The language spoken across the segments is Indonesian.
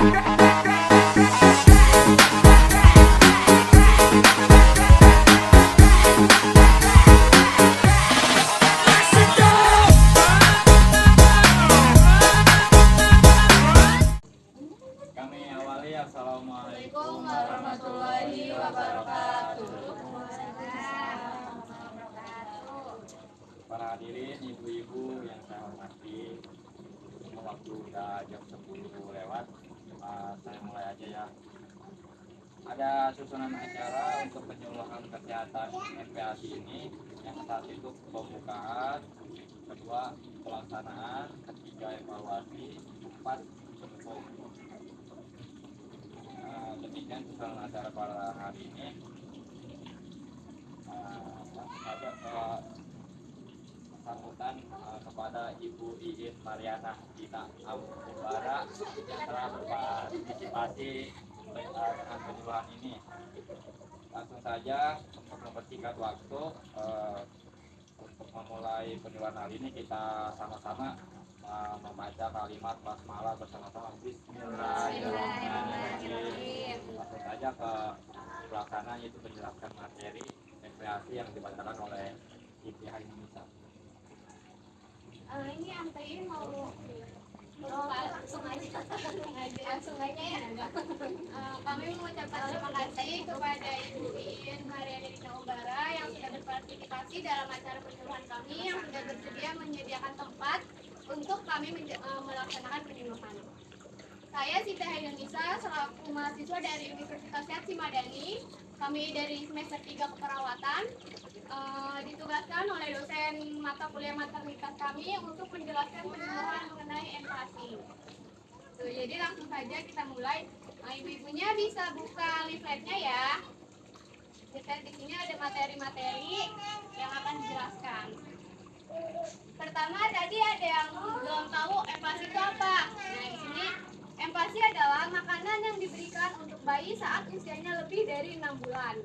Kami awali Assalamualaikum warahmatullahi wabarakatuh. Para hadirin, ibu-ibu yang saya hormati, waktu udah jam 10 lewat, saya mulai aja ya. Ada susunan acara untuk penyuluhan kesehatan MPASI ini. Yang satu itu pembukaan, kedua pelaksanaan, ketiga evaluasi, empat penutup. Demikian susunan acara pada hari ini. Sambutan kepada Ibu Iin Mariana Dina Ambara yang telah berpartisipasi dengan penyuluhan ini. Langsung saja untuk mempersingkat waktu, untuk memulai penyuluhan hari ini kita sama-sama membaca kalimat basmalah bersama-sama. Bismillahirrahmanirrahim. Langsung saja ke pelaksanaan, yaitu menjelaskan materi MPASI yang dibacakan oleh Ibu Indonesia. Ini antein mau langsung aja ya. Kami mengucapkan terima kasih kepada Ibu Iin Mariana Dina Ambara yang sudah berpartisipasi dalam acara penyuluhan kami, yang sudah bersedia menyediakan tempat untuk kami melaksanakan penyuluhan. Saya Siti Haidunisa selaku mahasiswa dari Universitas Syarif Madani. Kami dari semester 3 keperawatan, ditugaskan oleh dosen mata kuliah maternitas kami untuk menjelaskan penyuluhan mengenai MPASI. Jadi langsung saja kita mulai. Ibu-ibunya bisa buka leafletnya ya. Leaflet di sini ada materi-materi yang akan dijelaskan. Pertama tadi ada yang belum tahu MPASI itu apa. Nah di sini MPASI adalah makanan yang diberikan untuk bayi saat usianya lebih dari 6 bulan.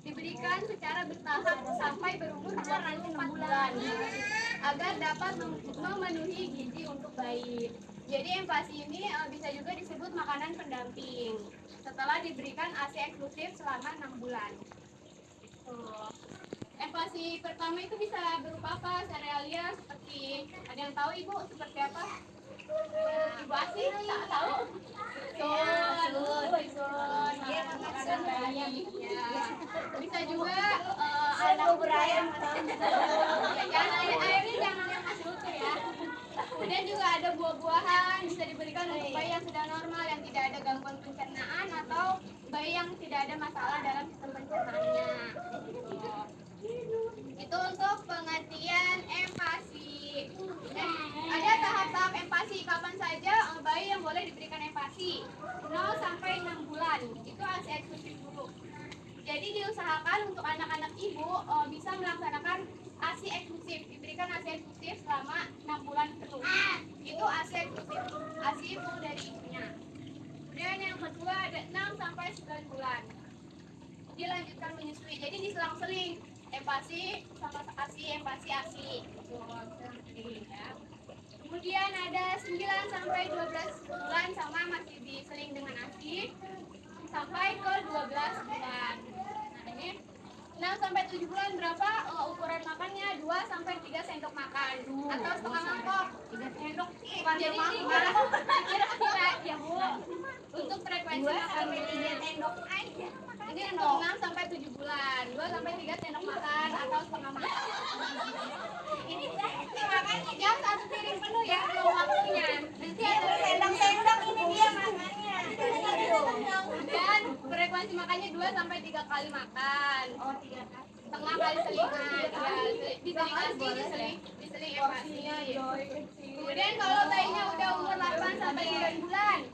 Diberikan secara bertahap sampai berumur 24 bulan agar dapat memenuhi gizi untuk bayi. Jadi MPASI ini bisa juga disebut makanan pendamping setelah diberikan ASI eksklusif selama 6 bulan. MPASI pertama itu bisa berupa apa? Serealia seperti, ada yang tahu Ibu seperti apa? Ibu Asih tak tahu? Sun, makanan bayi. Ya. Bisa juga anak berayam. Airnya jangan yang masih utuh ya. Kemudian juga ada buah-buahan, bisa diberikan untuk bayi yang sudah normal, yang tidak ada gangguan pencernaan, atau bayi yang tidak ada masalah dalam sistem pencernaannya. Itu untuk pengertian MPASI. Ada tahap-tahap MPASI, kapan saja bayi yang boleh diberikan MPASI? 0 sampai 6 bulan, itu ASI eksklusif dulu. Jadi diusahakan untuk anak-anak ibu bisa melaksanakan ASI eksklusif, diberikan ASI eksklusif selama 6 bulan penuh. Itu ASI eksklusif, ASI full dari ibunya. Kemudian yang kedua ada 6 sampai 9 bulan. Dilanjutkan menyusui, jadi diselang-seling. MPASI sama ASI, MPASI, ASI. Kemudian ada 9 sampai 12 bulan sama masih diseling dengan ASI sampai ke 12 bulan. Nah ini 6 sampai 7 bulan berapa? Ukuran makannya 2 sampai 3 sendok makan atau setengah mangkok. 3 sendok. Jadi kira-kira ya Bu. Untuk frekuensi makan 3 sendok aja. Ini untuk 6 sampai 7 bulan, 2 sampai 3 sendok makan atau setengah makan. Ini makannya jam 1 piring penuh ya, belum waktunya. Nanti ada sendok-sendok, ini dia makannya. Dan frekuensi makannya 2 sampai 3 kali makan. Oh, 3 kali. Setengah kali selingan. Ya, diseling MPASI-nya ya. Kemudian kalau bayinya udah umur 8 sampai 9 bulan,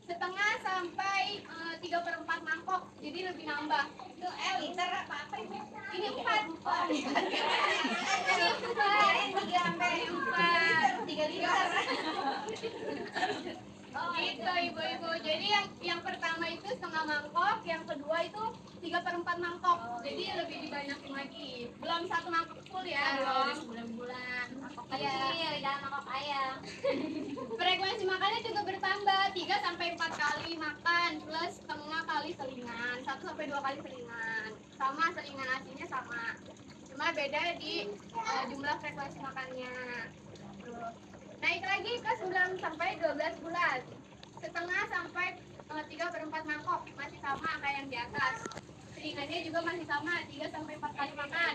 setengah sampai 3/4 mangkok, jadi lebih nambah. Itu liter apa ini? Ini 4. Ini 3 sampai 4, 3 liter. Oh gitu ibu-ibu. Jadi yang pertama itu setengah mangkok, yang kedua itu 3/4 mangkok. Jadi lebih dibanyakin lagi. Belum 1 mangkok full ya. Belum. Bulan-bulan. Mangkok kecil, jangan mangkok ayam. Frekuensi makannya juga bertambah 3 3 sampai 4 kali makan plus setengah kali selingan, 1 sampai 2 kali selingan. Sama selingan asinya sama. Cuma beda di jumlah frekuensi makannya. Tuh. Naik lagi ke 9 sampai 12 bulan. Setengah sampai 3/4 mangkok masih sama kayak yang di atas. Selingannya juga masih sama 3 sampai 4 kali makan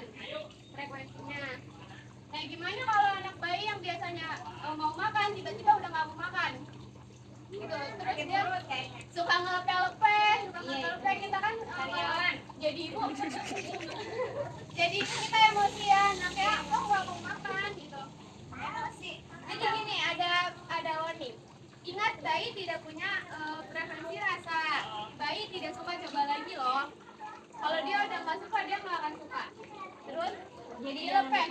frekuensinya. Nah, gimana kalau anak bayi yang biasanya mau makan tiba-tiba udah nggak mau makan? Gitu. Terus dia suka ngelepe-lepe, kita kan jadi ibu. Jadi kita emosian, anaknya kok nggak mau makan gitu. Jadi gini, ada warning. Ingat, bayi tidak punya preferensi rasa. Bayi tidak suka coba lagi loh. Kalau dia udah nggak suka, dia nggak akan suka. Terus jadi dilepe.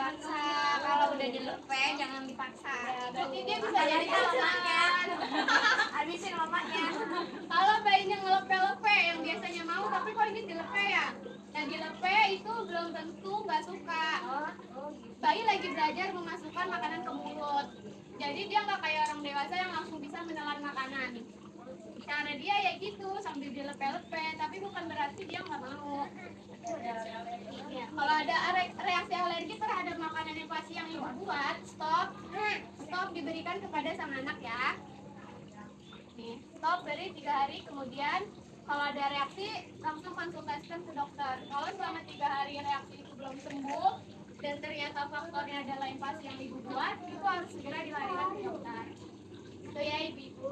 Kalau udah dilepe jangan dipaksa. Berarti dia bisa jadi kelamaan. Habisin mamanya. Kalau bayinya ngelepe-lepe yang biasanya mau, tapi kok ini dilepe ya? Nah, dilepe itu belum tentu nggak suka. Bayi lagi belajar memasukkan makanan ke mulut. Jadi dia nggak kayak orang dewasa yang langsung bisa menelan makanan. Karena dia ya gitu sambil dilepe-lepe, tapi bukan berarti dia nggak mau. Ya, kalau ada reaksi alergi terhadap makanan yang pasti yang ibu buat, stop diberikan kepada sang anak ya. Nih, stop beri 3 hari, kemudian kalau ada reaksi langsung konsultasikan ke dokter. Kalau selama 3 hari reaksi itu belum sembuh dan ternyata faktornya adalah invasi yang ibu buat, itu harus segera dilarikan ke dokter. Itu ya ibu.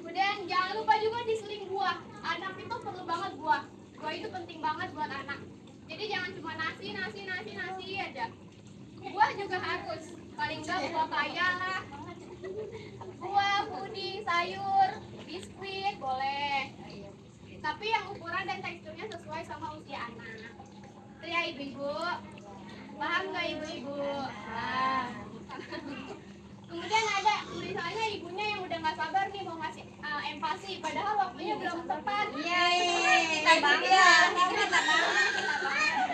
Kemudian jangan lupa juga diseling buah. Anak itu perlu banget buah. Buah itu penting banget buat anak. Jadi jangan cuma nasi aja. Buah juga harus. Paling enggak buah paya lah. Buah, puding, sayur, biskuit boleh. Tapi yang ukuran dan teksturnya sesuai sama usia anak. Itu ya ibu-ibu. Paham nggak ibu-ibu? Nah. Kemudian ada misalnya ibunya yang udah nggak sabar nih mau ngasih empasi, padahal waktunya belum tepat. Iya, kita banget. Kita banget.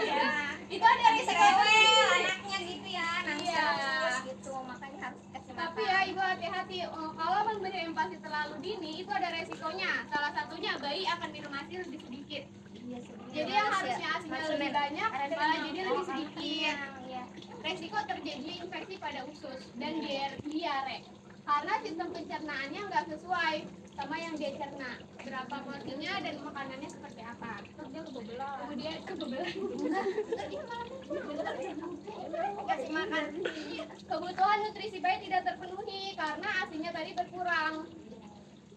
Ya. Itu ada risiko. Anaknya gitu ya, nangis terus gitu. Makanya harus kasih makan. Tapi ya ibu hati-hati, kalau memberi empasi terlalu dini itu ada resikonya. Salah satunya bayi akan minum asi lebih sedikit. Jadi yang harusnya asinya lebih banyak malah jadi lebih sedikit. Resiko terjadi infeksi pada usus dan diare karena sistem pencernaannya nggak sesuai sama yang dia cerna, berapa porsinya dan makanannya seperti apa. Kemudian kasih makan. Kebutuhan nutrisi bayi tidak terpenuhi karena asinya tadi berkurang.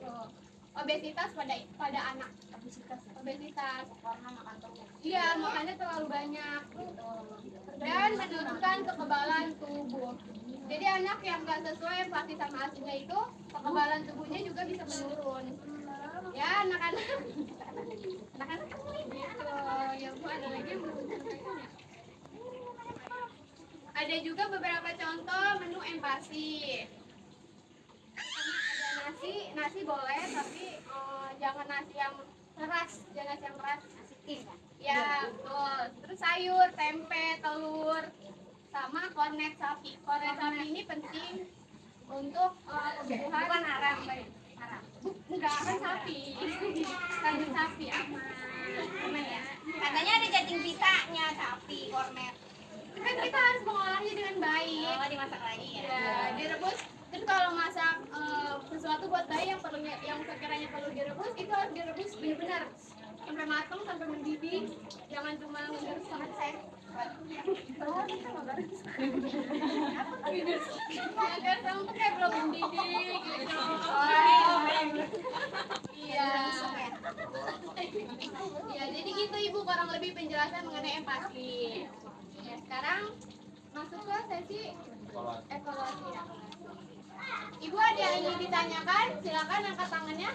Tuh. Obesitas pada anak. Obesitas karena makan terus. Iya, makannya terlalu banyak. Dan menurunkan kekebalan tubuh. Jadi anak yang nggak sesuai empati sama asinya itu kekebalan tubuhnya juga bisa menurun. Ya anak-anak gitu. Yang ada lagi yang belum disampaikan ya. Ada juga beberapa contoh menu empati. Ada nasi boleh, tapi jangan nasi yang keras, nasi tim. Ya, betul. Terus sayur, tempe, telur, sama kornet sapi. Kornet sapi ini penting untuk kebutuhan. Bukan haram. Enggak, kan sapi. Kandung sapi aman ya. Katanya ada cacing pitanya sapi kornet. Kan kita harus mengolahnya dengan baik. Oh, dimasak lagi ya. Ya, direbus. Terus kalau masak sesuatu buat bayi yang sekiranya perlu direbus, itu harus direbus benar-benar sampai matang, sampai mendidih. Jangan cuma ngegarus sangat saya. Agar sampai kayak belum mendidih gitu. Iya. Ya, jadi gitu ibu kurang lebih penjelasan mengenai empati. Ya, sekarang masuk ke sesi evaluasi ya. Ibu ada yang ingin ditanyakan? Silakan angkat tangannya.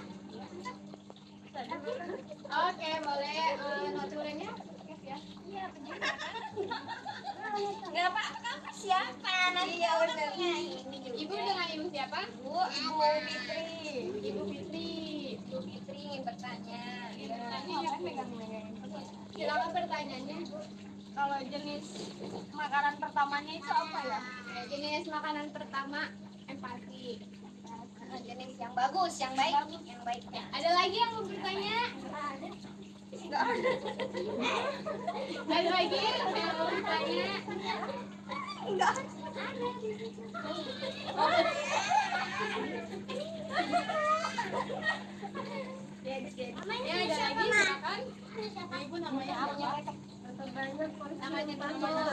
Oke, boleh notulennya. Ya. Iya, Enggak Pak, kamu siapa? Nanti ya urusannya ini juga. Ibu dengan ibu siapa? Ibu Fitri. Ibu Fitri. Ibu Fitri ingin bertanya. Silakan pertanyaannya. Kalau jenis makanan pertamanya itu apa ya? Jenis makanan pertama empati. jenis yang bagus, yang baik, yang baiknya. Ada lagi yang mau bertanya? Enggak ada. Ada lagi yang mau bertanya? Enggak ada. Ya, ada lagi silakan. Ibu namanya apa? Namanya dulu.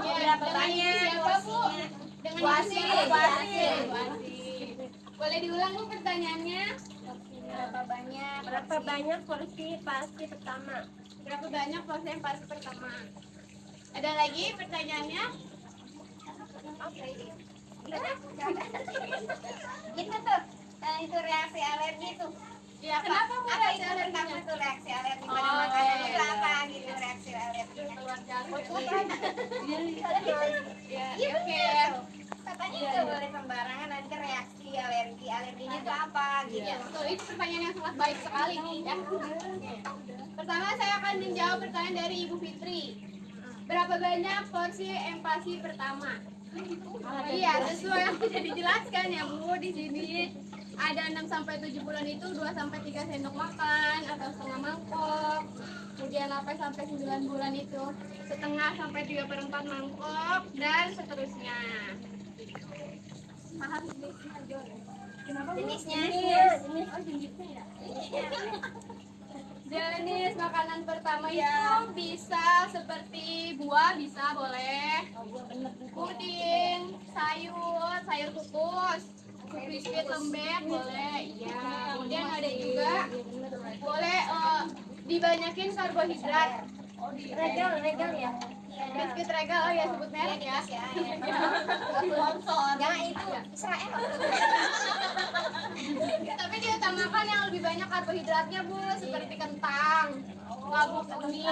Ya, dengan ibu siapa, Bu? Dengan ibu Wasi. siapa? Wasi. Boleh diulang, Bu, pertanyaannya? Berapa banyak porsi pasti pertama? Berapa banyak porsi yang pasti pertama? Ada lagi pertanyaannya? Oke. Itu tuh, itu reaksi alergi tuh. Ya, kenapa Bu Apa reaksi itu alerginya? pertama tuh reaksi alergi pada Oh, makanan iya. itu apa gitu reaksi alerginya? Keluar jalur. Iya, Ya, oke. Katanya nggak boleh sembarangan nanti reaksi alerginya itu apa gitu. Ya, betul. Itu pertanyaan yang sangat baik sekali. Ya. Pertama, saya akan menjawab pertanyaan dari Ibu Fitri. Berapa banyak porsi empasi pertama? Iya, sesuai yang sudah dijelaskan ya Bu. Di sini ada 6 sampai 7 bulan itu 2 sampai 3 sendok makan atau setengah mangkok. Kemudian 8 sampai 9 bulan itu setengah sampai 3/4 mangkok dan seterusnya. Paham jenisnya, Jon? Kenapa Bu? Jenisnya Oh, jenisnya ya. Jenis makanan pertama itu bisa seperti buah, bisa boleh. Puding, sayur kukus, biskuit lembek boleh. Iya. Kemudian ada juga boleh dibanyakin karbohidrat. Regal ya. Biskuit regal, oh ya sebut merek ya. Sponsor. Jangan itu Israel. Tapi diutamakan yang lebih banyak karbohidratnya Bu, seperti kentang, labu kuning.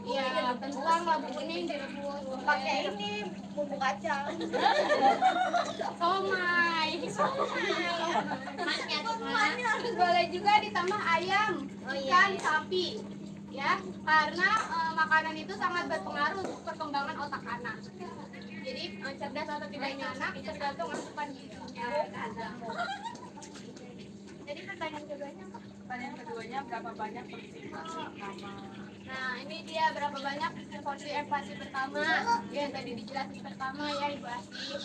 Iya, kentang, labu kuning direbus. Pakai ini bumbu kacang. Somai. Boleh juga ditambah ayam, ikan, sapi. Ya, karena makanan itu sangat berpengaruh untuk perkembangan otak anak. Jadi cerdas atau tidaknya anak tergantung asupan gizinya. Jadi pertanyaan keduanya apa? Pertanyaan keduanya berapa banyak porsi pertama? Nah, ini dia berapa banyak porsi empasi pertama yang tadi dijelasin pertama ya Ibu Asih.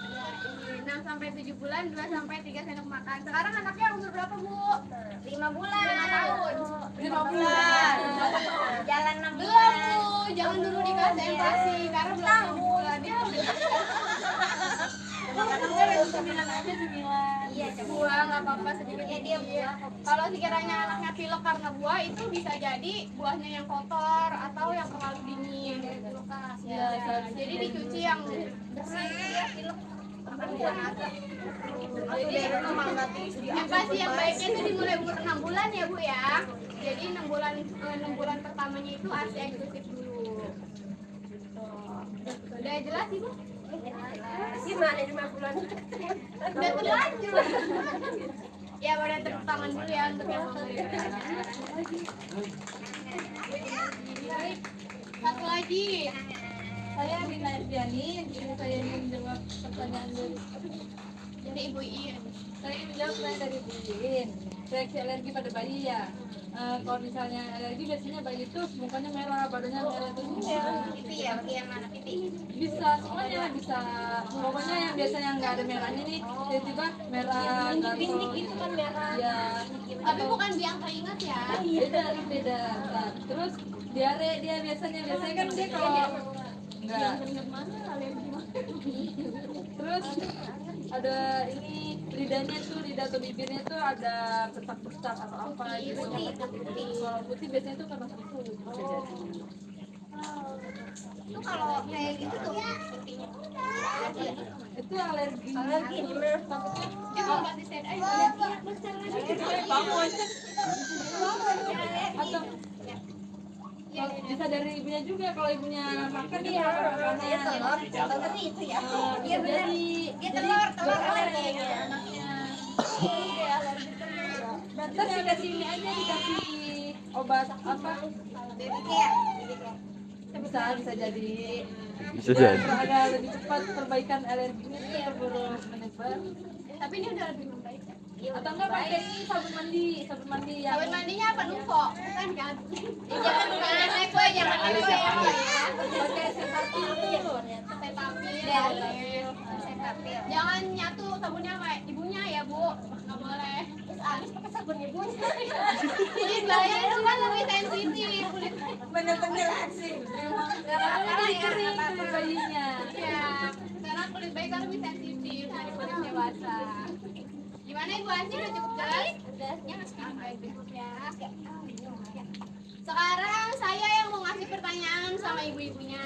Ya, ini 6 sampai 7 bulan, 2 sampai 3 sendok makan. Sekarang anaknya umur berapa, Bu? 5 bulan. 5 tahun. 5 bulan. Jalan 6 Belum, bulan. Bu. Jangan dulu dikasih empasi karena belum 6 bulan. Dia Iya, buah nggak apa-apa sedikit Ya, dia buah. Kalau sekiranya anaknya pilek karena buah itu bisa jadi buahnya yang kotor atau yang terlalu dingin. Ya, jadi dicuci yang bersih. Jadi empasi yang baiknya itu dimulai umur 6 bulan ya Bu ya. Jadi 6 bulan pertamanya itu ASI eksklusif dulu. Udah jelas Ibu? Gimana 5 bulan? Udah terlanjur. Ya boleh tepuk tangan dulu ya untuk yang mau. Satu lagi. Saya Rina Irdiani, jadi saya menjawab pertanyaan Dari Ibu Iin. saya menjawab pertanyaan dari Bu Iin. Reaksi alergi pada bayi ya. Kalau misalnya alergi biasanya bayi itu mukanya merah, badannya merah itu Pipi ya, bagian mana pipi? bisa semuanya bisa pokoknya yang biasanya nggak ada merahnya nih tiba-tiba merah Bintik itu kan merah. ya Tapi bukan biang keringat ya. beda nah, terus diare dia biasanya kan dia kalau enggak Keringat mana alergi mah? terus ada ini lidahnya tuh lidah atau bibirnya tuh ada petak-petak atau apa gitu kalau putih biasanya tuh karena susu bisa jadi Itu kalau kayak gitu tuh itu alergi Dia mau ganti set aja. atau bisa dari ibunya juga kalau ibunya makan dia makanan telur itu ya. dia jadi Dia telur alerginya. anaknya terus dikasih ini aja dikasih obat apa Baby care. bisa jadi Bisa jadi. agak lebih cepat perbaikan alerginya itu keburu menyebar Satu Tapi ini udah lebih membaik ya. Atau enggak pakai ini sabun mandi yang Sabun mandinya apa Nuvo? Bukan kan? Jangan neko, jangan neko ya. pakai Cetaphil tuh. Cetaphil. Jangan nyatu sabunnya sama ibunya ya Bu. Nggak boleh. Terus Alis pakai sabun ibunya. Jadi bayar itu kan lebih sensitif kulit. Bener-bener asing. Karena kering tuh bayinya. Ya, karena kulit bayi kan lebih sensitif dari kulit dewasa. Gimana Ibu Anci, udah cukup jelas? Udahnya sekarang baik berikutnya. Sekarang saya yang mau ngasih pertanyaan sama ibu-ibunya.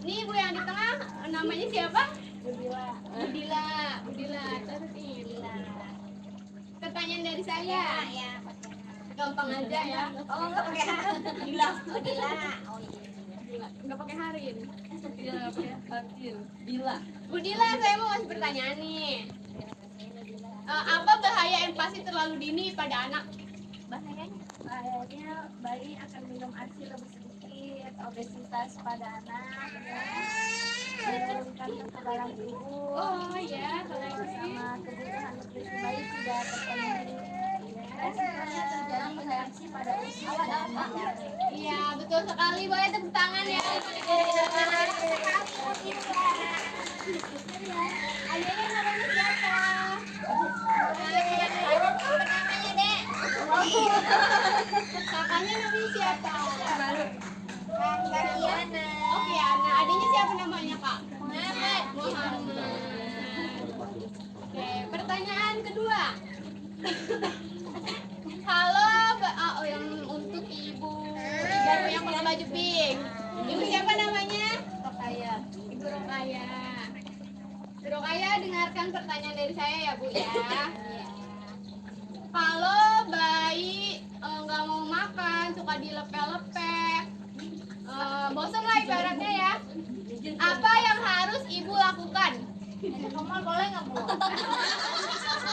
Ini ibu yang di tengah namanya siapa? Budila. Pertanyaan dari saya. Ya. Gampang aja ya. Oh, enggak pakai Dila. Oh, Dila. Oh, iya. Nggak pakai hari ini. Iya, nggak pakai Cetaphil. Bila. Budila, saya mau ngasih pertanyaan nih. Apa bahaya empasi terlalu dini pada anak? Bahayanya bayi akan minum ASI lebih sedikit, obesitas pada anak, menurunkan kekebalan tubuh, Oh iya, kalau itu sih. sama kebutuhan nutrisi bayi tidak terpenuhi. Resikonya terjadi reaksi pada usia dan usia. Iya, betul sekali. Boleh tepuk tangan ya. Adanya namanya siapa? Namanya, Dek. Kakaknya namanya siapa? Kak Kiana. Oke, Ana. Adanya siapa namanya, Kak? Muhammad. Muhammad. Oke, pertanyaan kedua. Halo, yang untuk ibu yang pakai baju pink. Ibu siapa namanya? Rokaya. Ibu Rokaya. Ibu Rokaya, dengarkan pertanyaan dari saya ya Bu ya. Kalau bayi nggak mau makan, suka dilepek-lepek, bosan lah ibaratnya ya. Apa yang harus ibu lakukan? Kamu boleh nggak Bu?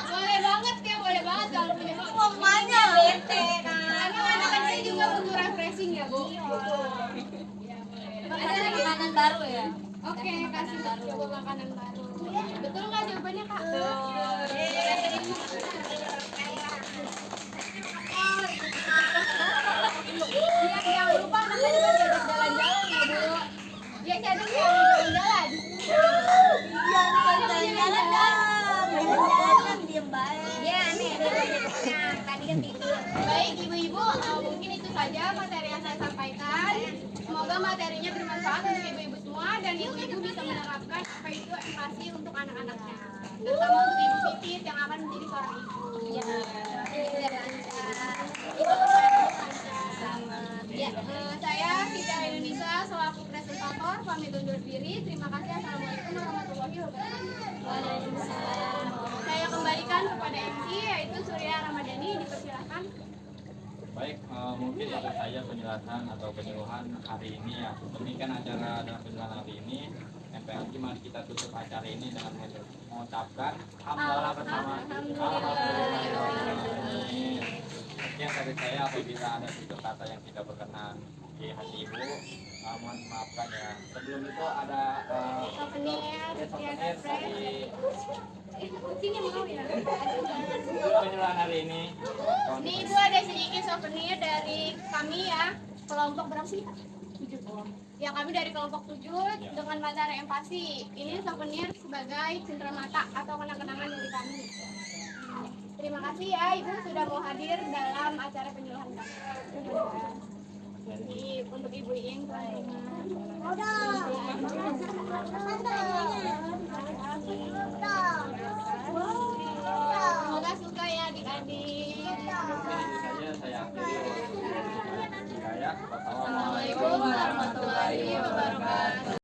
Boleh banget ya, boleh banget kalau punya. Mamanya bete kan. Karena anak kecil juga butuh refreshing ya Bu. Ada makanan baru ya? Oke, kasih coba makanan baru. Betul nggak jawabannya Kak? Iya, jangan lupa anaknya juga diajak jalan-jalan ya Bu. Dia cadang ya jalan-jalan. Iya, jalan-jalan dong. Jalan-jalan diem baik. Iya, nih tadi kan tidur. Baik ibu-ibu, mungkin itu saja materi yang saya sampaikan. Semoga materinya bermanfaat untuk ibu-ibu semua dan ibu-ibu bisa menerapkan apa itu empati untuk anak-anaknya. Terutama untuk ibu pipit yang akan menjadi seorang ibu. Ya, saya Sita Indonesia selaku presentator pamit undur diri. Terima kasih. Assalamualaikum warahmatullahi wabarakatuh. Saya kembalikan kepada MC yaitu Surya Ramadhani. Dipersilakan. Baik, mungkin itu saja penjelasan atau penyuluhan hari ini ya. Demikian acara dan penjelasan hari ini. MPLG, mari kita tutup acara ini dengan mengucapkan hamdalah bersama. Alhamdulillah. Sekian dari saya, apabila ada tutur kata yang tidak berkenan di hati ibu, mohon maafkan ya. Sebelum itu ada souvenir dari Sini mau ya. penyuluhan hari ini. Ini ibu ada sedikit souvenir dari kami ya. Kelompok berapa sih? 7 ya, kami dari kelompok 7 dengan materi empati. Ini souvenir sebagai cenderamata atau kenang-kenangan dari kami. Terima kasih ya ibu sudah mau hadir dalam acara penyuluhan kami. Jadi untuk ibu Ing semoga suka ya adik-adik. Saja saya akhiri. Wassalamualaikum Assalamualaikum warahmatullahi wabarakatuh.